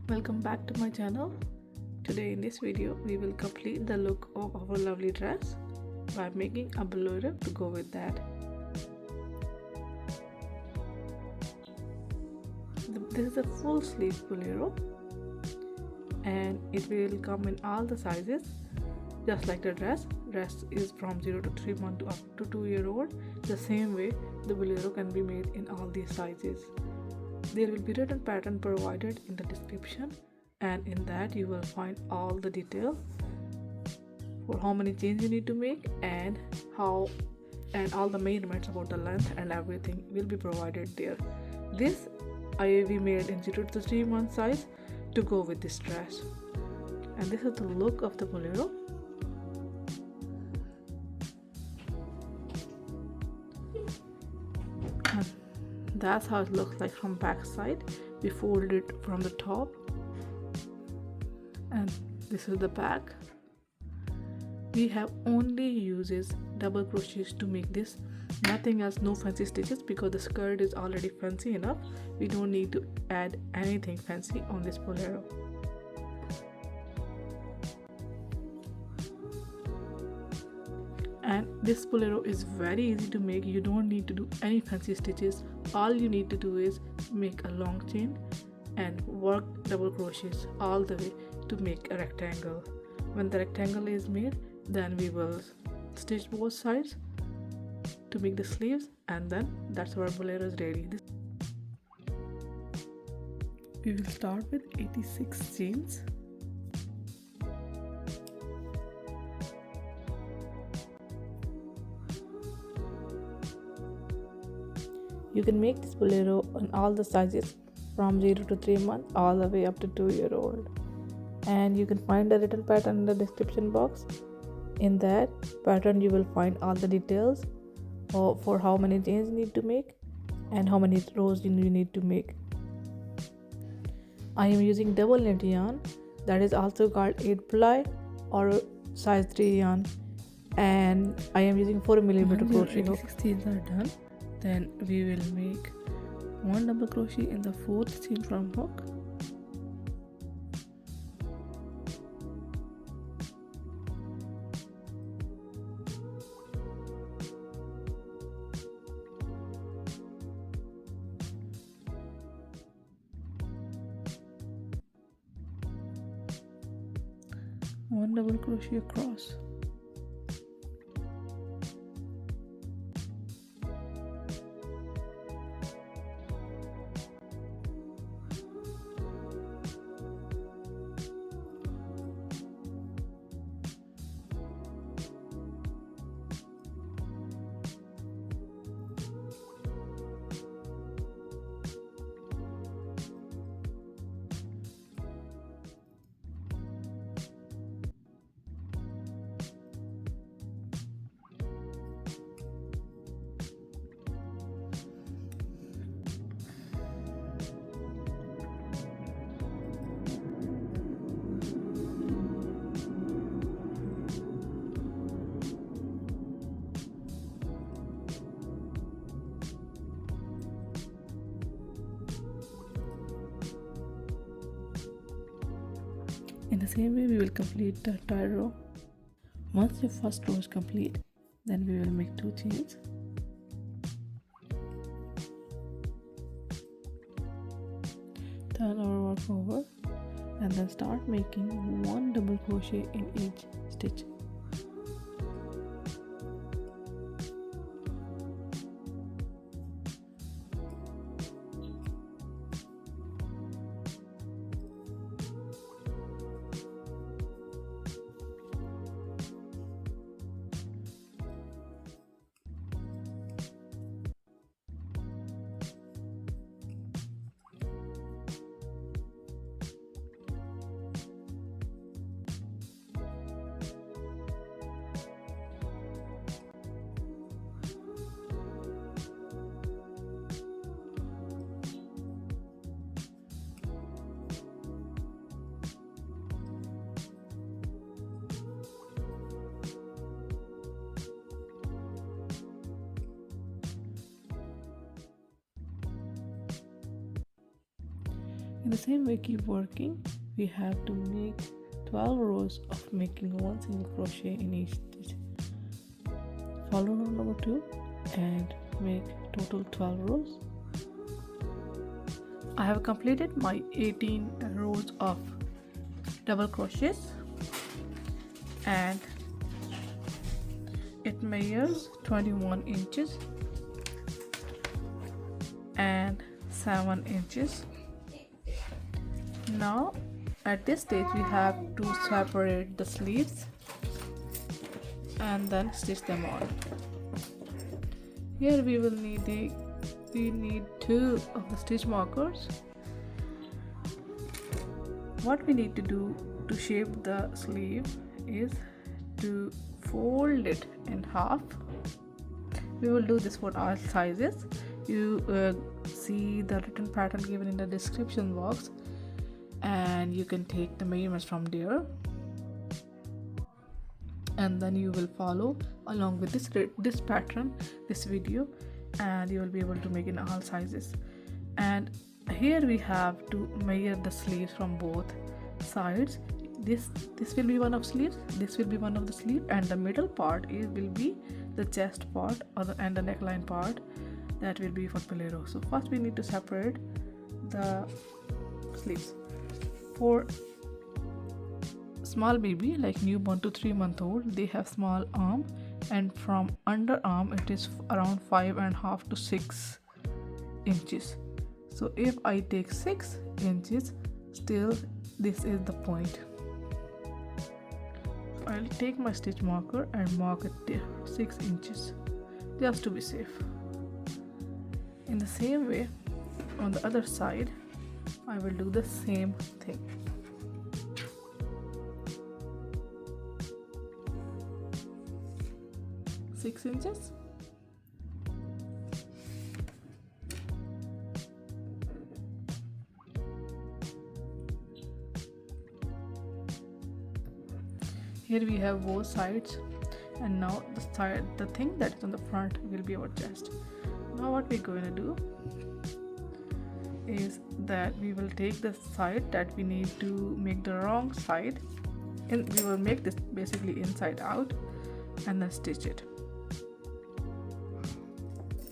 Welcome back to my channel. Today in this video we will complete the look of our lovely dress by making a bolero to go with that. This is a full sleeve bolero and it will come in all the sizes just like the dress. Dress is from 0 to 3 months to up to 2-year-old. The same way the bolero can be made in all these sizes. There will be written pattern provided in the description, and in that you will find all the detail for how many chains you need to make and all the measurements about the length and everything will be provided there. This we made in 0 to 3 month size to go with this dress, and this is the look of the bolero. That's how it looks like from back side. We fold it from the top, and this is the back. We have only uses double crochets to make this, nothing else, no fancy stitches, because the skirt is already fancy enough. We don't need to add anything fancy on this bolero. And this bolero is very easy to make. You don't need to do any fancy stitches. All you need to do is make a long chain and work double crochets all the way to make a rectangle. When the rectangle is made, then we will stitch both sides to make the sleeves, and then that's our bolero is ready. We will start with 86 chains. You can make this bolero on all the sizes from 0 to 3 months all the way up to 2-year-old. And you can find the written pattern in the description box. In that pattern you will find all the details for how many chains you need to make and how many rows you need to make. I am using double knit yarn, that is also called 8 ply or size 3 yarn, and I am using 4mm crochet hook. 86 chains are done. Then we will make one double crochet in the 4th chain from hook, one double crochet across, in the same way we will complete the entire row. Once your first row is complete, then we will make 2 chains, turn our work over, and then start making one double crochet in each stitch. In the same way, keep working. We have to make 12 rows of making one single crochet in each stitch. Follow row number 2 and make total 12 rows. I have completed my 18 rows of double crochets and it measures 21 inches and 7 inches. Now at this stage we have to separate the sleeves and then stitch them on. Here we need 2 of the stitch markers. What we need to do to shape the sleeve is to fold it in half. We will do this for all sizes. You see the written pattern given in the description box and you can take the measurements from there, and then you will follow along with this pattern, this video, and you will be able to make in all sizes. And here we have to measure the sleeves from both sides. This will be one of sleeves, this will be one of the sleeve, and the middle part will be the chest part and the neckline part, that will be for bolero. So first we need to separate the sleeves. For small baby like newborn to 3-month-old, they have small arm, and from underarm it is around 5.5 to 6 inches. So if I take 6 inches, still this is the point. I'll take my stitch marker and mark it there 6 inches just to be safe. In the same way, on the other side I will do the same thing. Six inches. Here we have both sides, and now the thing that is on the front will be our chest. Now what we're going to do is that we will take the side that we need to make the wrong side, and we will make this basically inside out and then stitch it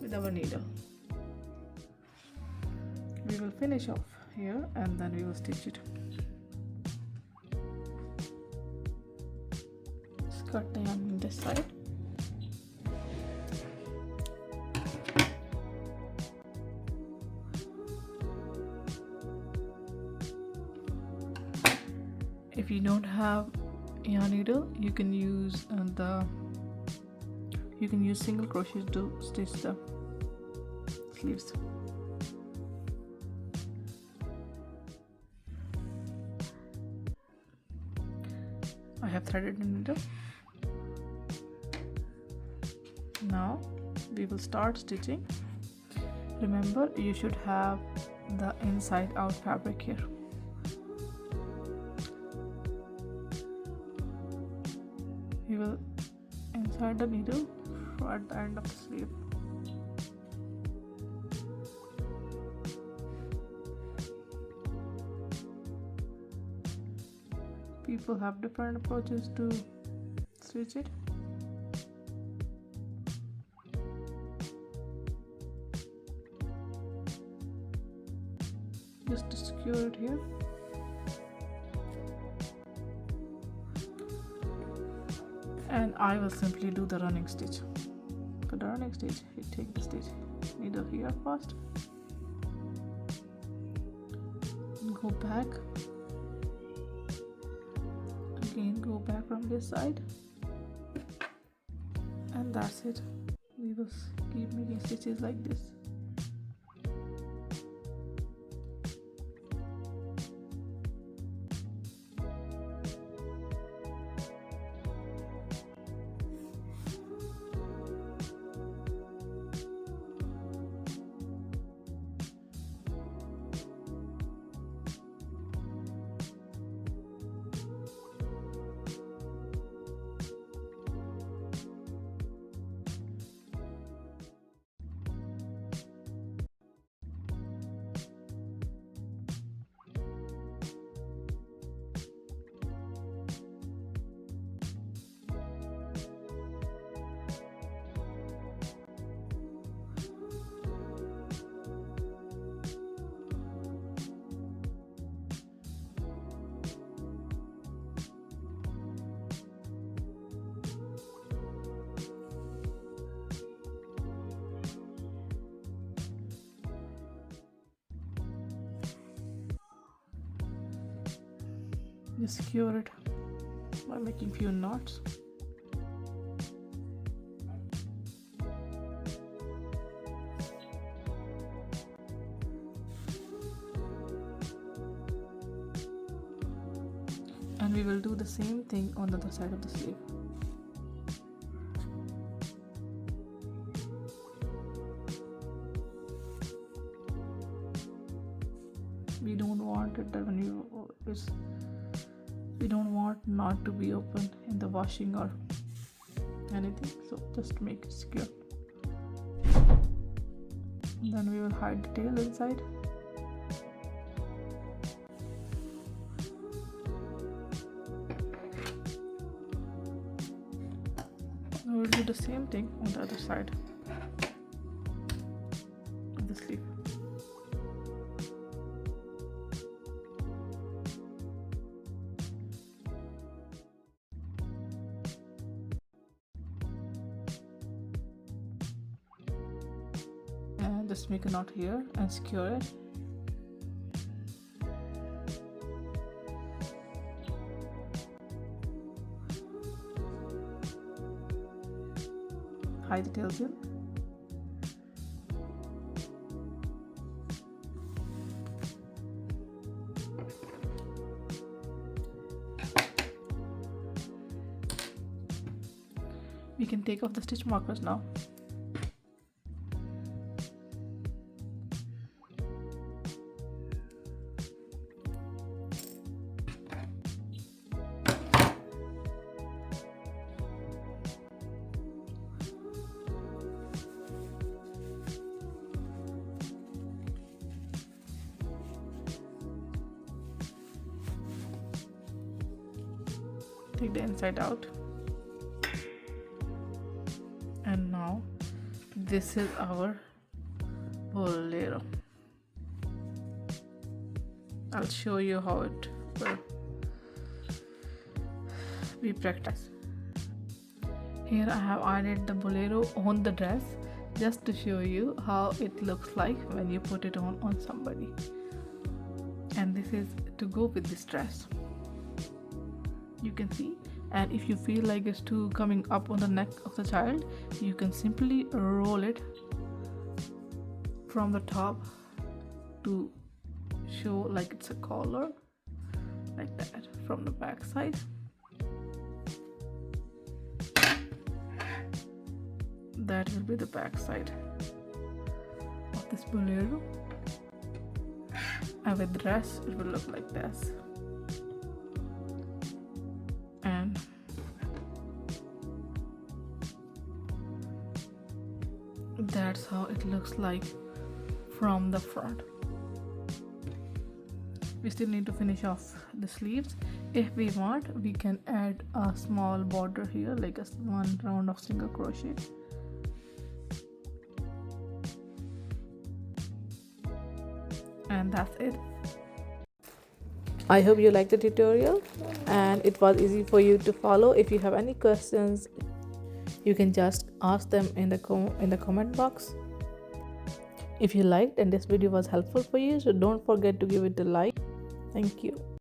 with our needle. We will finish off here and then we will stitch it. Just cut the yarn on this side. If you don't have yarn needle, you can use single crochet to stitch the sleeves. I have threaded the needle. Now we will start stitching. Remember, you should have the inside out fabric here. We will insert the needle at the end of the sleeve. People have different approaches to stitch it. Just to secure it here. And I will simply do the running stitch. For the running stitch, you take the stitch needle here first, and go back, again go back from this side, and that's it. We will keep making stitches like this. Just secure it by making few knots. And we will do the same thing on the other side of the sleeve. We don't want it that we don't want not to be open in the washing or anything, so just make it secure. Then we will hide the tail inside. We will do the same thing on the other side of the sleeve. And just make a knot here and secure it. Hide the tails in. We can take off the stitch markers now. Take the inside out, and now this is our bolero. I'll show you how it will be practiced. Here I have added the bolero on the dress just to show you how it looks like when you put it on somebody, and this is to go with this dress. You can see, and if you feel like it's too coming up on the neck of the child, you can simply roll it from the top to show like it's a collar, like that, from the back side. That will be the back side of this bolero, and with the dress it will look like this. And that's how it looks like from the front. We still need to finish off the sleeves. If we want, we can add a small border here, like one round of single crochet. And that's it. I hope you liked the tutorial and it was easy for you to follow. If you have any questions, you can just ask them in the comment box. If you liked and this video was helpful for you, so don't forget to give it a like. Thank you.